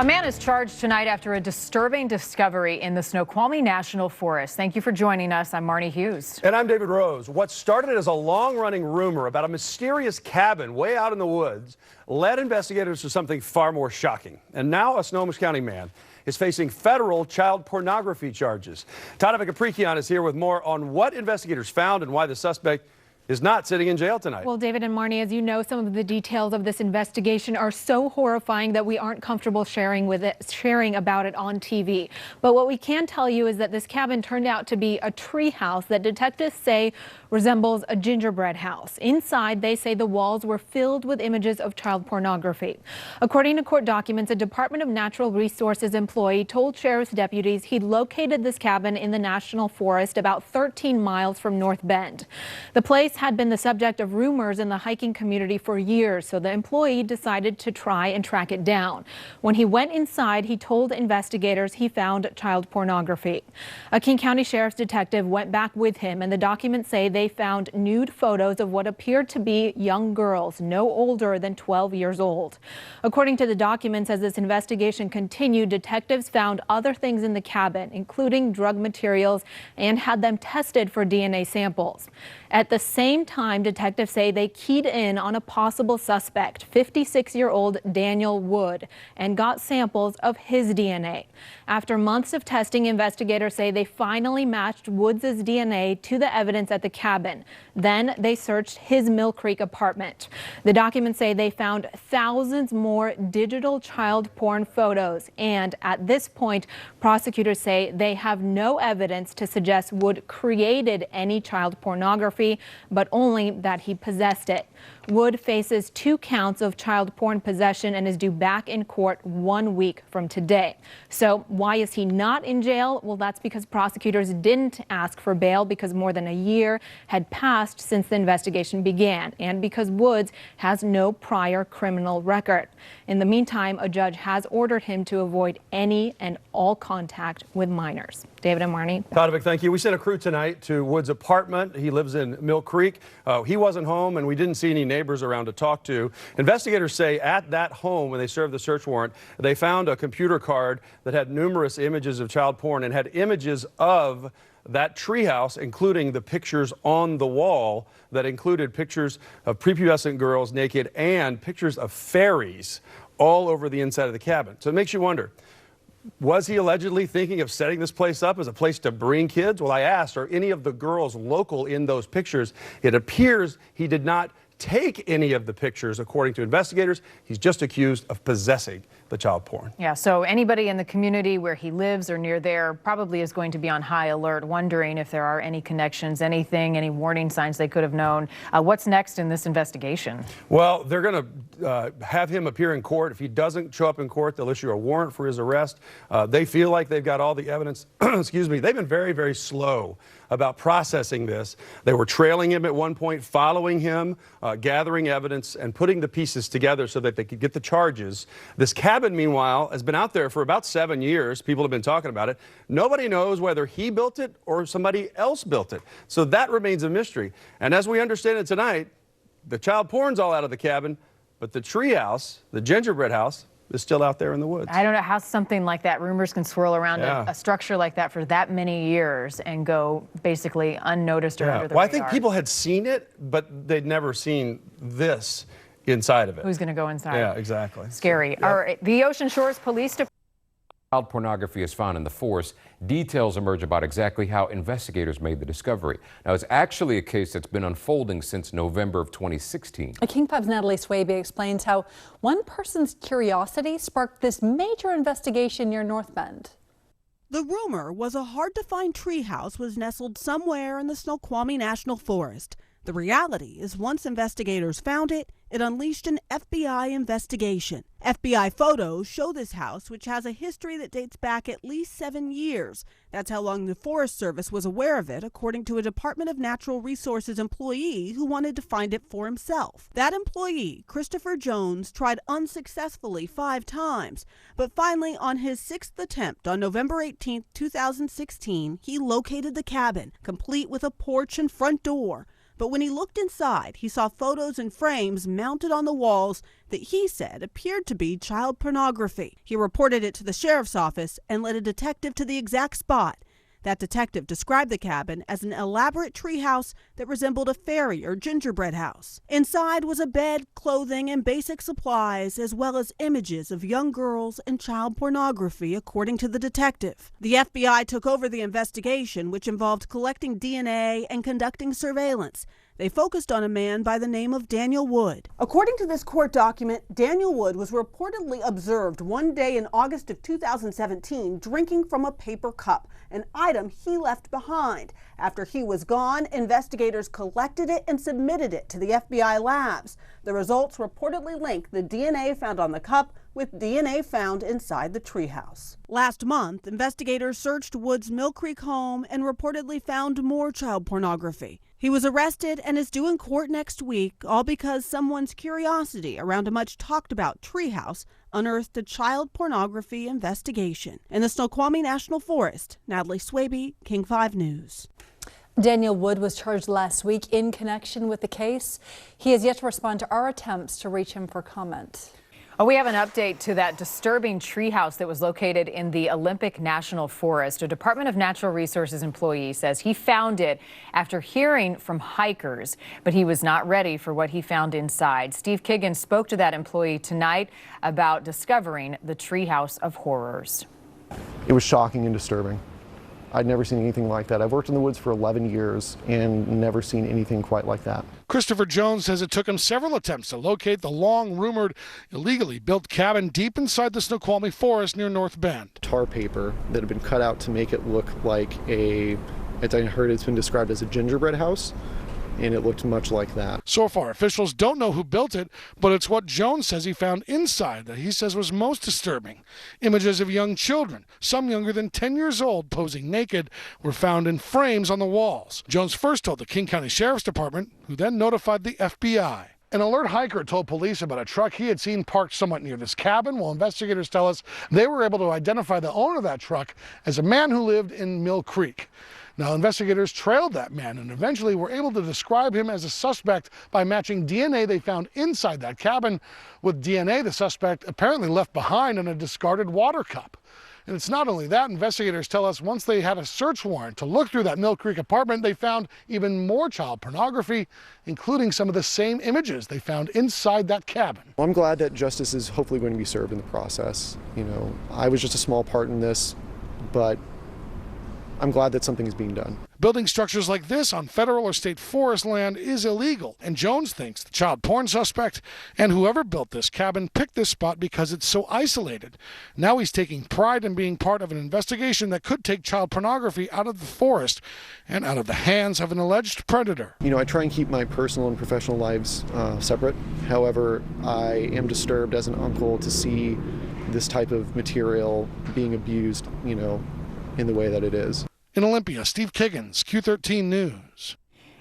A man is charged tonight after a disturbing discovery in the Snoqualmie National Forest. Thank you for joining us. I'm Marnie Hughes. And I'm David Rose. What started as a long-running rumor about a mysterious cabin way out in the woods led investigators to something far more shocking. And now a Snohomish County man is facing federal child pornography charges. Tadevik Aprikian is here with more on what investigators found and why the suspect is not sitting in jail tonight. Well, David and Marnie, as you know, some of the details of this investigation are so horrifying that we aren't comfortable sharing about it on TV. But what we can tell you is that this cabin turned out to be a tree house that detectives say resembles a gingerbread house. Inside, they say the walls were filled with images of child pornography. According to court documents, a Department of Natural Resources employee told sheriff's deputies he'd located this cabin in the National Forest about 13 miles from North Bend. The place had been the subject of rumors in the hiking community for years, so the employee decided to try and track it down. When he went inside, he told investigators he found child pornography. A King County Sheriff's detective went back with him, and the documents say they found nude photos of what appeared to be young girls, no older than 12 years old. According to the documents, as this investigation continued, detectives found other things in the cabin, including drug materials, and had them tested for DNA samples. At the same time, detectives say they keyed in on a possible suspect, 56-year-old Daniel Wood, and got samples of his DNA. After months of testing, investigators say they finally matched Woods' DNA to the evidence at the cabin. Then they searched his Mill Creek apartment. The documents say they found thousands more digital child porn photos, and at this point, prosecutors say they have no evidence to suggest Wood created any child pornography, but only that he possessed it. Wood faces 2 counts of child porn possession and is due back in court 1 week from today. So why is he not in jail? Well, that's because prosecutors didn't ask for bail because more than a year had passed since the investigation began, and because Woods has no prior criminal record. In the meantime, a judge has ordered him to avoid any and all contact with minors. David and Marnie. Tadevik, thank you. We sent a crew tonight to Woods' apartment. He lives in Mill Creek. He wasn't home, and we didn't see any neighbors around to talk to. Investigators say at that home, when they served the search warrant, they found a computer card that had numerous images of child porn and had images of that treehouse, including the pictures on the wall that included pictures of prepubescent girls naked and pictures of fairies all over the inside of the cabin. So it makes you wonder, was he allegedly thinking of setting this place up as a place to bring kids? Well, I asked, are any of the girls local in those pictures? It appears he did not take any of the pictures. According to investigators, he's just accused of possessing the child porn. Yeah, so anybody in the community where he lives or near there probably is going to be on high alert, wondering if there are any connections, anything, any warning signs they could have known. What's next in this investigation? Well, they're going to have him appear in court. If he doesn't show up in court, they'll issue a warrant for his arrest. They feel like they've got all the evidence. Excuse me. They've been very, very slow about processing this. They were trailing him at one point, following him, gathering evidence, and putting the pieces together so that they could get the charges. This cabin, meanwhile, has been out there for about 7 years. People have been talking about it. Nobody knows whether he built it or somebody else built it. So that remains a mystery. And as we understand it tonight, the child porn's all out of the cabin, but the tree house, the gingerbread house, is still out there in the woods. I don't know how something like that, rumors can swirl around a structure like that for that many years and go basically unnoticed or under the radar. I think people had seen it, but they'd never seen this inside of it. Who's going to go inside? Yeah, exactly. Scary. All right. The Ocean Shores Police Department. Child pornography is found in the forest. Details emerge about exactly how investigators made the discovery. Now, it's actually a case that's been unfolding since November of 2016. King 5's Natalie Swaby explains how one person's curiosity sparked this major investigation near North Bend. The rumor was a hard-to-find treehouse was nestled somewhere in the Snoqualmie National Forest. The reality is once investigators found it, it unleashed an FBI investigation. FBI photos show this house, which has a history that dates back at least 7 years. That's how long the Forest Service was aware of it, according to a Department of Natural Resources employee who wanted to find it for himself. That employee, Christopher Jones, tried unsuccessfully 5 times, but finally on his 6th attempt on November 18, 2016, he located the cabin, complete with a porch and front door. But when he looked inside, he saw photos and frames mounted on the walls that he said appeared to be child pornography. He reported it to the sheriff's office and led a detective to the exact spot. That detective described the cabin as an elaborate treehouse that resembled a fairy or gingerbread house. Inside was a bed, clothing, and basic supplies, as well as images of young girls and child pornography, according to the detective. The FBI took over the investigation, which involved collecting DNA and conducting surveillance. They focused on a man by the name of Daniel Wood. According to this court document, Daniel Wood was reportedly observed one day in August of 2017 drinking from a paper cup, an item he left behind. After he was gone, investigators collected it and submitted it to the FBI labs. The results reportedly link the DNA found on the cup with DNA found inside the treehouse. Last month, investigators searched Wood's Mill Creek home and reportedly found more child pornography. He was arrested and is due in court next week, all because someone's curiosity around a much talked about treehouse unearthed a child pornography investigation. In the Snoqualmie National Forest, Natalie Swaby, King 5 News. Daniel Wood was charged last week in connection with the case. He has yet to respond to our attempts to reach him for comment. We have an update to that disturbing treehouse that was located in the Olympic National Forest. A Department of Natural Resources employee says he found it after hearing from hikers, but he was not ready for what he found inside. Steve Kiggin spoke to that employee tonight about discovering the treehouse of horrors. It was shocking and disturbing. I'd never seen anything like that. I've worked in the woods for 11 years and never seen anything quite like that. Christopher Jones says it took him several attempts to locate the long-rumored illegally built cabin deep inside the Snoqualmie Forest near North Bend. Tar paper that had been cut out to make it look like as I heard it's been described as a gingerbread house, and it looked much like that. So far, officials don't know who built it, but it's what Jones says he found inside that he says was most disturbing. Images of young children, some younger than 10 years old, posing naked, were found in frames on the walls. Jones first told the King County Sheriff's Department, who then notified the FBI. An alert hiker told police about a truck he had seen parked somewhat near this cabin, while investigators tell us they were able to identify the owner of that truck as a man who lived in Mill Creek. Now, investigators trailed that man and eventually were able to describe him as a suspect by matching DNA they found inside that cabin with DNA the suspect apparently left behind in a discarded water cup. And it's not only that. Investigators tell us once they had a search warrant to look through that Mill Creek apartment, they found even more child pornography, including some of the same images they found inside that cabin. Well, I'm glad that justice is hopefully going to be served in the process. I was just a small part in this, but I'm glad that something is being done. Building structures like this on federal or state forest land is illegal, and Jones thinks the child porn suspect and whoever built this cabin picked this spot because it's so isolated. Now he's taking pride in being part of an investigation that could take child pornography out of the forest and out of the hands of an alleged predator. I try and keep my personal and professional lives separate. However, I am disturbed as an uncle to see this type of material being abused, in the way that it is. In Olympia, Steve Kiggins, Q13 News.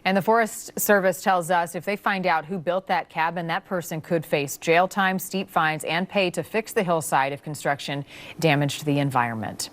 And the Forest Service tells us if they find out who built that cabin, that person could face jail time, steep fines, and pay to fix the hillside if construction damaged the environment.